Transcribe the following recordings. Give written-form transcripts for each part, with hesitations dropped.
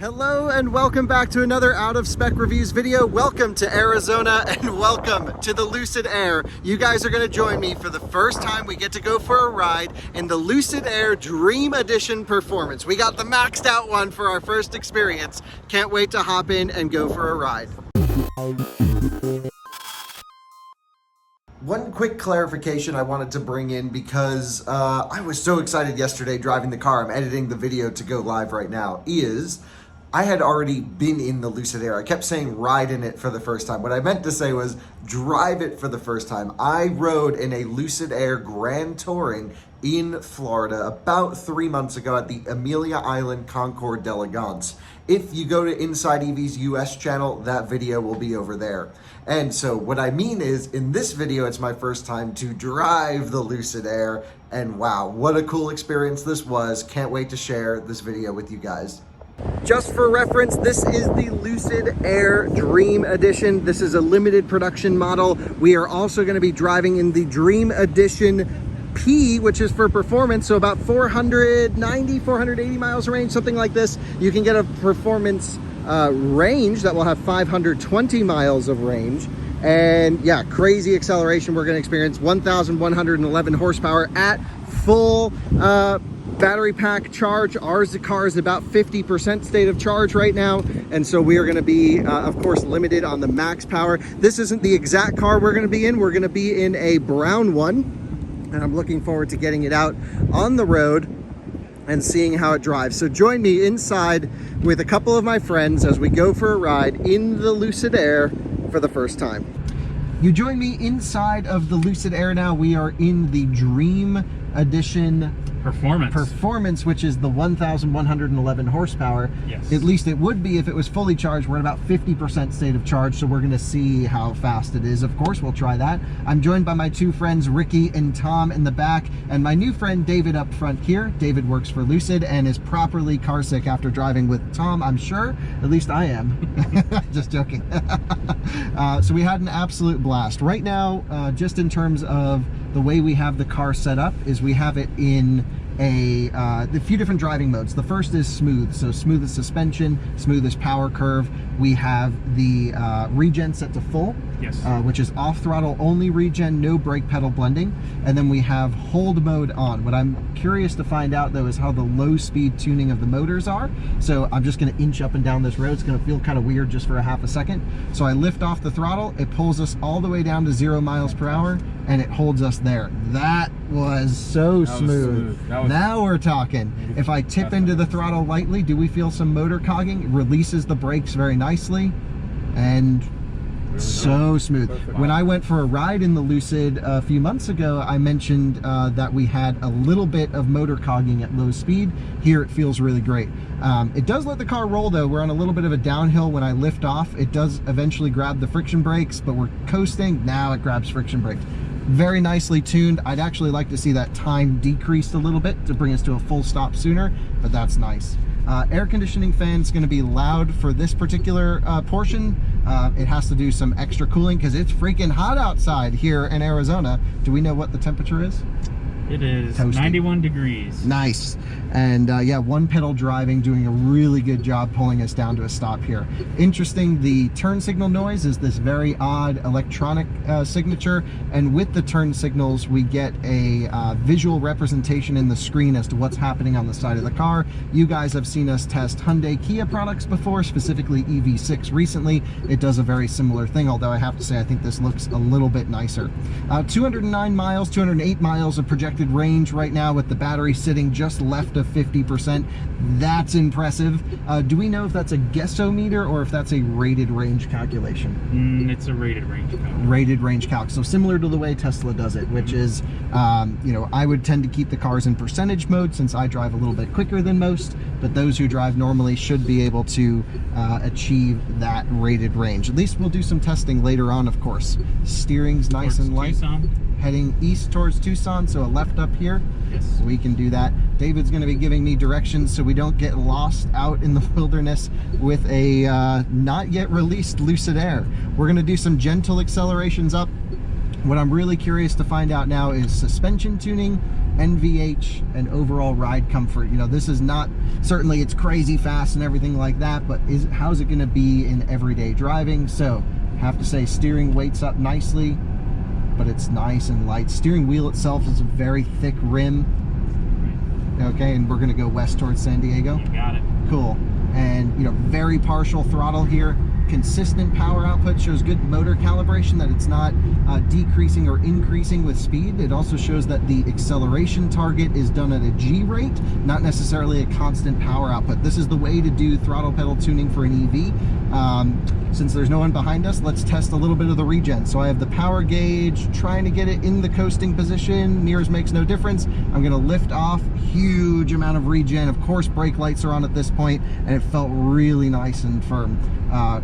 Hello and welcome back to another Out of Spec Reviews video. Welcome to Arizona and welcome to the Lucid Air. You guys are going to join me for the first time. We get to go for a ride in the Lucid Air Dream Edition Performance. We got the maxed out one for our first experience. Can't wait to hop in and go for a ride. One quick clarification I wanted to bring in because I was so excited yesterday driving the car. I'm editing the video to go live right now. I had already been in the Lucid Air. I kept saying ride in it for the first time. What I meant to say was drive it for the first time. I rode in a Lucid Air Grand Touring in Florida about 3 months ago at the Amelia Island Concours d'Elegance. If you go to Inside EV's US channel, that video will be over there. And so what I mean is, in this video, it's my first time to drive the Lucid Air. And wow, what a cool experience this was. Can't wait to share this video with you guys. Just for reference, this is the Lucid Air Dream Edition. This is a limited production model. We are also going to be driving in the Dream Edition P, which is for performance, so about 490, 480 miles range, something like this. You can get a performance range that will have 520 miles of range. And yeah, crazy acceleration we're going to experience. 1,111 horsepower at full battery pack charge. The car is about 50% state of charge right now, and so we are going to be of course limited on the max power. This isn't the exact car we're going to be in. We're going to be in a brown one, and I'm looking forward to getting it out on the road and seeing how it drives. So join me inside with a couple of my friends as we go for a ride in the Lucid Air for the first time. You join me inside of the Lucid Air now. We are in the Dream Edition Performance, which is the 1,111 horsepower. Yes. At least it would be if it was fully charged. We're at about 50% state of charge, so we're going to see how fast it is. Of course, we'll try that. I'm joined by my two friends, Ricky and Tom, in the back, and my new friend, David, up front here. David works for Lucid and is properly car sick after driving with Tom, I'm sure. At least I am. Just joking. So we had an absolute blast. Right now, just in terms of the way we have the car set up, is we have it in a few different driving modes. The first is smooth, so smoothest suspension, smoothest power curve. We have the Regen set to full, yes, which is off throttle only Regen, no brake pedal blending. And then we have hold mode on. What I'm curious to find out though is how the low speed tuning of the motors are. So I'm just going to inch up and down this road. It's going to feel kind of weird just for a half a second. So I lift off the throttle, it pulls us all the way down to 0 miles per hour, and it holds us there. That was so smooth. Now we're talking. If I tip into the throttle lightly, do we feel some motor cogging? It releases the brakes very nicely, and so smooth. When I went for a ride in the Lucid a few months ago, I mentioned that we had a little bit of motor cogging at low speed. Here it feels really great. It does let the car roll though. We're on a little bit of a downhill. When I lift off, it does eventually grab the friction brakes, but we're coasting. Now it grabs friction brakes. Very nicely tuned. I'd actually like to see that time decreased a little bit to bring us to a full stop sooner, but that's nice. Air conditioning fan's going to be loud for this particular portion. It has to do some extra cooling because it's freaking hot outside here in Arizona. Do we know what the temperature is? It is Toasty. 91 degrees. Nice. And yeah, one pedal driving, doing a really good job pulling us down to a stop here. Interesting, the turn signal noise is this very odd electronic signature, and with the turn signals we get a visual representation in the screen as to what's happening on the side of the car. You guys have seen us test Hyundai Kia products before, specifically EV6 recently. It does a very similar thing, although I have to say I think this looks a little bit nicer. 209 miles, 208 miles of projected range right now, with the battery sitting just left of 50%. That's impressive. Do we know if that's a guessometer or if that's a rated range calculation? It's a rated range calc. Rated range calc. So similar to the way Tesla does it, which is, you know, I would tend to keep the cars in percentage mode since I drive a little bit quicker than most, but those who drive normally should be able to achieve that rated range. At least we'll do some testing later on, of course. Steering's nice and light. Tucson. Heading east towards Tucson, so a left up here. Yes. We can do that. David's going to be giving me directions so we don't get lost out in the wilderness with a not yet released Lucid Air. We're going to do some gentle accelerations up. What I'm really curious to find out now is suspension tuning NVH and overall ride comfort. You know, this is not, certainly it's crazy fast and everything like that, but how's it going to be in everyday driving? So have to say, steering weights up nicely, but it's nice and light. Steering wheel itself is a very thick rim. Okay, and we're going to go west towards San Diego. You got it. Cool. And, you know, very partial throttle here. Consistent power output, shows good motor calibration, that it's not decreasing or increasing with speed. It also shows that the acceleration target is done at a G rate, not necessarily a constant power output. This is the way to do throttle pedal tuning for an EV. Since there's no one behind us, let's test a little bit of the regen. So I have the power gauge, trying to get it in the coasting position. Mirrors makes no difference. I'm gonna lift off, huge amount of regen. Of course, brake lights are on at this point, and it felt really nice and firm.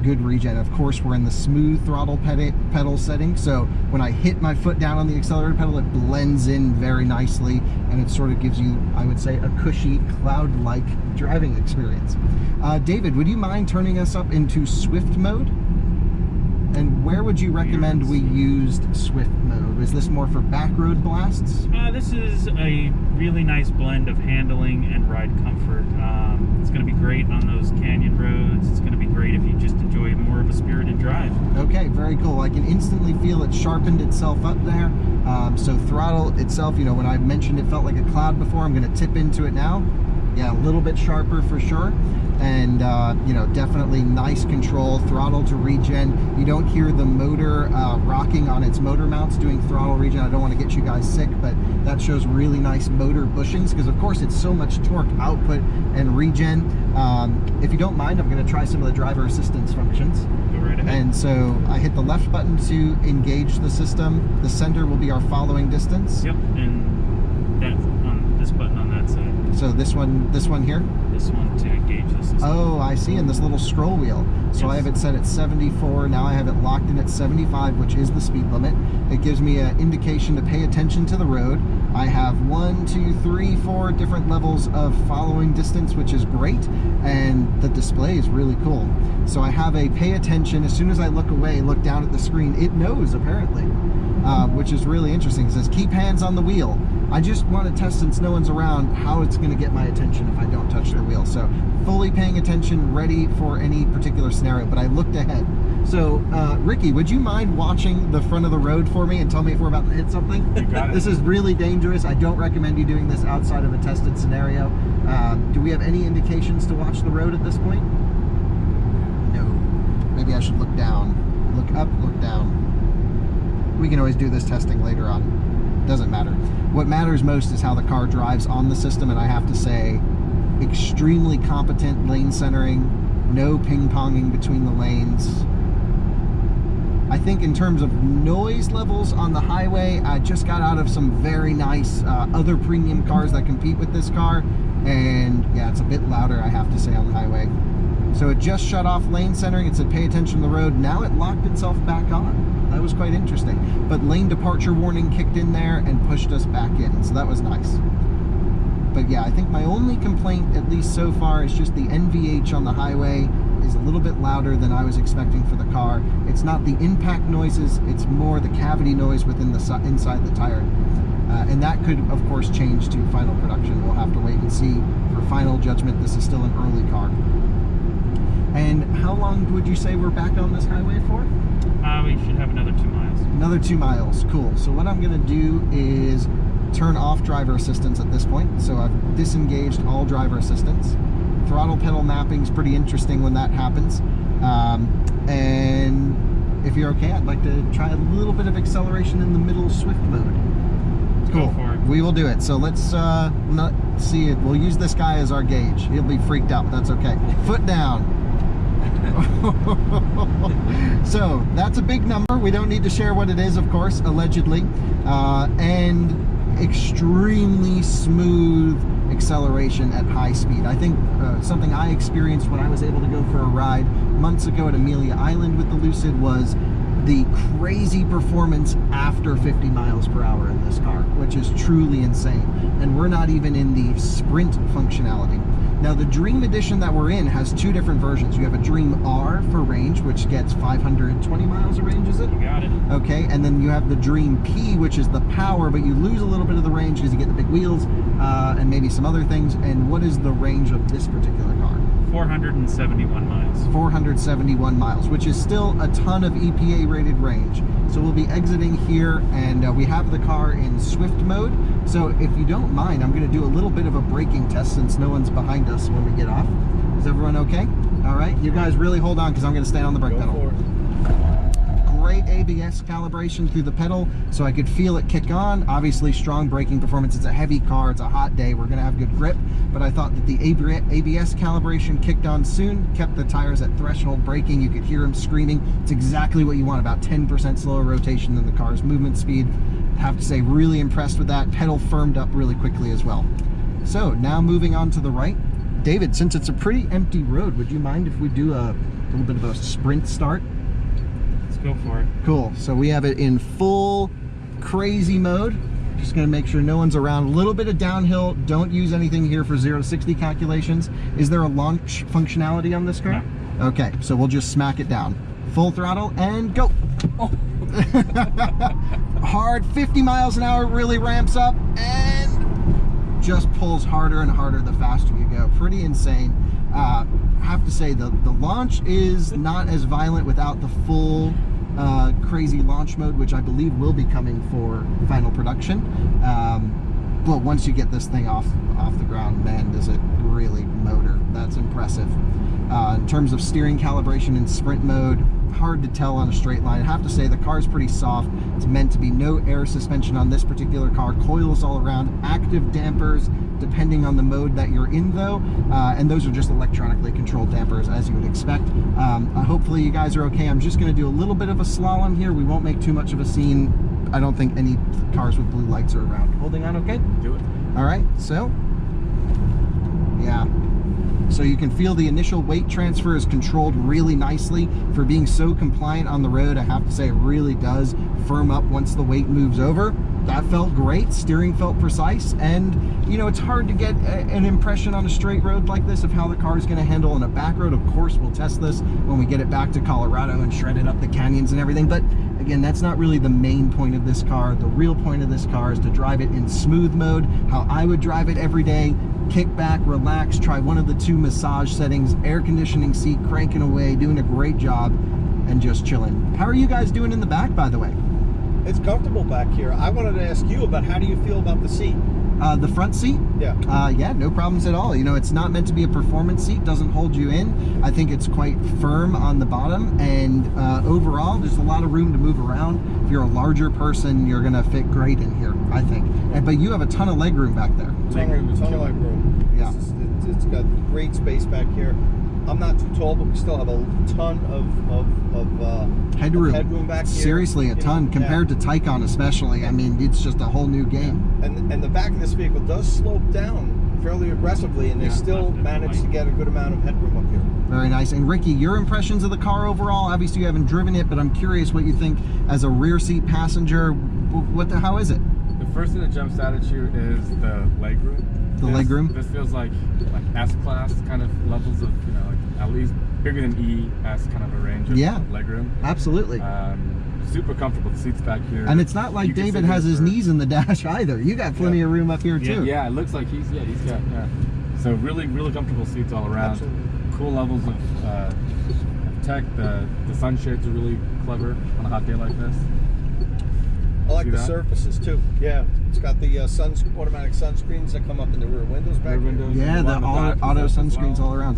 Good regen. Of course, we're in the smooth throttle pedal setting, so when I hit my foot down on the accelerator pedal, it blends in very nicely, and it sort of gives you, I would say, a cushy, cloud-like driving experience. David, would you mind turning us up into Swift mode? And where would you recommend we used Swift mode? Is this more for back road blasts? This is a really nice blend of handling and ride comfort. It's going to be great on those canyon roads. It's going to be great if you just enjoy more of a spirited drive. Okay, very cool. I can instantly feel it sharpened itself up there. So throttle itself, you know, when I mentioned it felt like a cloud before, I'm going to tip into it now. Yeah, a little bit sharper for sure. And, you know, definitely nice control, throttle to regen. You don't hear the motor rocking on its motor mounts doing throttle regen. I don't want to get you guys sick, but that shows really nice motor bushings, because of course it's so much torque output and regen. If you don't mind, I'm going to try some of the driver assistance functions. Go right ahead. And so I hit the left button to engage the system. The center will be our following distance. Yep, and that's on this button on that side. So this one here? This one to engage the system. Oh, I see, in this little scroll wheel. So Yes. I have it set at 74, now I have it locked in at 75, which is the speed limit. It gives me an indication to pay attention to the road. I have 1, 2, 3, 4 different levels of following distance, which is great, and the display is really cool. So I have a pay attention. As soon as I look away, look down at the screen, it knows apparently, which is really interesting. It says keep hands on the wheel. I just want to test, since no one's around, how it's going to get my attention if I don't touch the wheel. So fully paying attention, ready for any particular scenario, but I looked ahead. So Ricky, would you mind watching the front of the road for me and tell me if we're about to hit something? You got it. This is really dangerous. I don't recommend you doing this outside of a tested scenario. Do we have any indications to watch the road at this point? No. Maybe I should look down. Look up, look down. We can always do this testing later on. Doesn't matter. What matters most is how the car drives on the system, and I have to say, extremely competent lane centering, no ping-ponging between the lanes. I think in terms of noise levels on the highway, I just got out of some very nice other premium cars that compete with this car, and yeah, it's a bit louder, I have to say, on the highway. So it just shut off lane centering. It said pay attention to the road. Now it locked itself back on. That was quite interesting. But lane departure warning kicked in there and pushed us back in, so that was nice. But yeah, I think my only complaint, at least so far, is just the NVH on the highway is a little bit louder than I was expecting for the car. It's not the impact noises, it's more the cavity noise within the inside the tire. And that could, of course, change to final production. We'll have to wait and see for final judgment. This is still an early car. And how long would you say we're back on this highway for? We should have another 2 miles. Another 2 miles, cool. So what I'm gonna do is turn off driver assistance at this point. So I've disengaged all driver assistance. Throttle pedal mapping is pretty interesting when that happens. And if you're okay, I'd like to try a little bit of acceleration in the middle Swift mode. Cool. Go for it. We will do it. So let's not see it. We'll use this guy as our gauge. He'll be freaked out, but that's okay. Foot down. So that's a big number. We don't need to share what it is, of course, allegedly. And extremely smooth acceleration at high speed. I think something I experienced when I was able to go for a ride months ago at Amelia Island with the Lucid was the crazy performance after 50 miles per hour in this car, which is truly insane. And we're not even in the sprint functionality. Now the Dream Edition that we're in has two different versions. You have a Dream R for range, which gets 520 miles of range, is it? You got it. Okay, and then you have the Dream P, which is the power, but you lose a little bit of the range because you get the big wheels and maybe some other things. And what is the range of this particular car? 471 miles. 471 miles, which is still a ton of EPA rated range. So we'll be exiting here, and we have the car in Swift mode. So if you don't mind, I'm going to do a little bit of a braking test since no one's behind us when we get off. Is everyone okay? All right, you guys really hold on because I'm going to stand on the brake pedal. Great ABS calibration through the pedal, so I could feel it kick on. Obviously strong braking performance. It's a heavy car, it's a hot day, we're gonna have good grip, but I thought that the ABS calibration kicked on soon, kept the tires at threshold braking. You could hear them screaming. It's exactly what you want, about 10% slower rotation than the car's movement speed. I have to say, really impressed with that. Pedal firmed up really quickly as well. So now moving on to the right. David, since it's a pretty empty road, would you mind if we do a little bit of a sprint start? Go for it. Cool. So we have it in full crazy mode. Just going to make sure no one's around. A little bit of downhill. Don't use anything here for 0 to 60 calculations. Is there a launch functionality on this car? No. Okay, so we'll just smack it down. Full throttle and go. Oh. Hard 50 miles an hour, really ramps up and just pulls harder and harder the faster you go. Pretty insane. I have to say the launch is not as violent without the full crazy launch mode, which I believe will be coming for final production. But once you get this thing off the ground, man, does it really motor. That's impressive. In terms of steering calibration in sprint mode, hard to tell on a straight line. I have to say the car's pretty soft. It's meant to be no air suspension on this particular car. Coils all around, active dampers depending on the mode that you're in though, and those are just electronically controlled dampers as you would expect. Hopefully you guys are okay. I'm just going to do a little bit of a slalom here. We won't make too much of a scene. I don't think any cars with blue lights are around. Holding on okay? Do it. All right, so yeah. So you can feel the initial weight transfer is controlled really nicely. For being so compliant on the road, I have to say it really does firm up once the weight moves over. That felt great. Steering felt precise, and you know, it's hard to get an impression on a straight road like this of how the car is going to handle on a back road. Of course, we'll test this when we get it back to Colorado and shred it up the canyons and everything, but again, that's not really the main point of this car. The real point of this car is to drive it in smooth mode, how I would drive it every day. Kick back, relax, try one of the two massage settings, air conditioning seat, cranking away, doing a great job, and just chilling. How are you guys doing in the back, by the way? It's comfortable back here. I wanted to ask you about how do you feel about the seat? The front seat? Yeah. Yeah, no problems at all. You know, it's not meant to be a performance seat, doesn't hold you in. I think it's quite firm on the bottom, and overall, there's a lot of room to move around. If you're a larger person, you're gonna fit great in here, I think. But you have a ton of leg room back there. Ton of leg room. Yeah. It's got great space back here. I'm not too tall, but we still have a ton of headroom back here. Seriously, a ton compared to Taycan, especially. I mean, it's just a whole new game. Yeah. And the back of this vehicle does slope down fairly aggressively, and they still manage to get a good amount of headroom up here. Very nice. And Ricky, your impressions of the car overall? Obviously, you haven't driven it, but I'm curious what you think as a rear seat passenger. How is it? The first thing that jumps out at you is the legroom. The legroom? This feels like S-Class kind of levels of, you know, like at least bigger than E as kind of a range of legroom. Absolutely. Super comfortable. The seats back here. And it's not like David has his knees in the dash either. You got plenty of room up here too. Yeah, it looks like he's got. So really comfortable seats all around. Absolutely. Cool levels of tech. The sunshades are really clever on a hot day like this. I like the surfaces too. Yeah, it's got the automatic sunscreens that come up in the rear windows back here. Yeah, the auto sunscreens all around.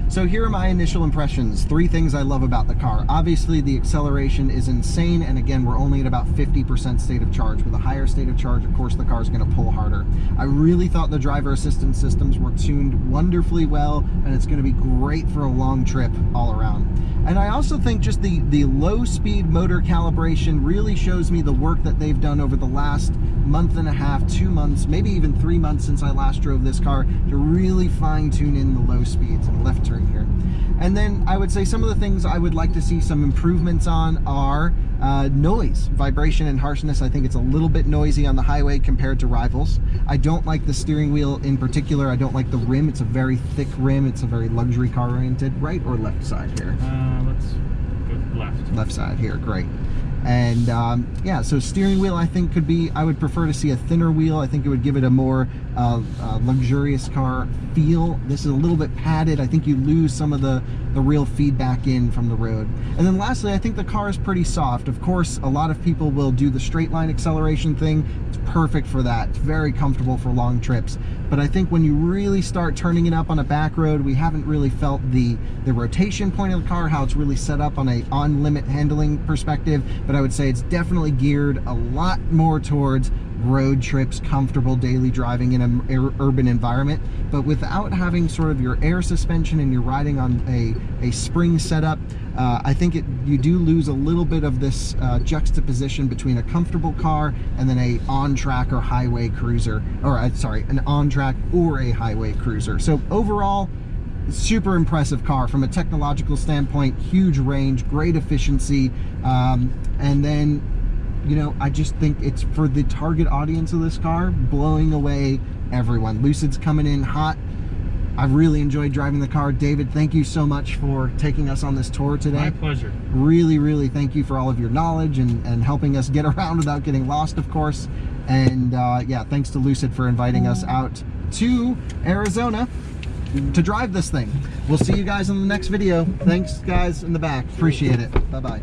So here are my initial impressions. 3 things I love about the car. Obviously, the acceleration is insane, and again, we're only at about 50% state of charge. With a higher state of charge, of course, the car is going to pull harder. I really thought the driver assistance systems were tuned wonderfully well, and it's going to be great for a long trip all around. And I also think just the low-speed motor calibration really shows me the work that they've done over the last month and a half, 2 months, maybe even 3 months since I last drove this car to really fine-tune in the low speeds and left turn here. And then I would say some of the things I would like to see some improvements on are noise, vibration, and harshness. I think it's a little bit noisy on the highway compared to rivals. I don't like the steering wheel in particular. I don't like the rim. It's a very thick rim. It's a very luxury car oriented. Right or left side here? Let's go left. Left side here, great. And yeah, so steering wheel I think could be, I would prefer to see a thinner wheel. I think it would give it a more luxurious car feel. This is a little bit padded. I think you lose some of the real feedback in from the road. And then lastly, I think the car is pretty soft. Of course, a lot of people will do the straight line acceleration thing. It's perfect for that. It's very comfortable for long trips. But I think when you really start turning it up on a back road, we haven't really felt the rotation point of the car, how it's really set up on a on-limit handling perspective. But I would say it's definitely geared a lot more towards road trips, comfortable daily driving in an urban environment, but without having sort of your air suspension and you're riding on a spring setup. I think you do lose a little bit of this juxtaposition between a comfortable car and then a on-track or highway cruiser, or sorry, an on-track or a highway cruiser. So overall, super impressive car from a technological standpoint, huge range, great efficiency, and then, you know, I just think it's for the target audience of this car, blowing away everyone. Lucid's coming in hot. I've really enjoyed driving the car. David, thank you so much for taking us on this tour today. My pleasure. Really, really thank you for all of your knowledge and helping us get around without getting lost, of course. And yeah, thanks to Lucid for inviting us out to Arizona to drive this thing. We'll see you guys in the next video. Thanks, guys, in the back. Appreciate it. Bye-bye.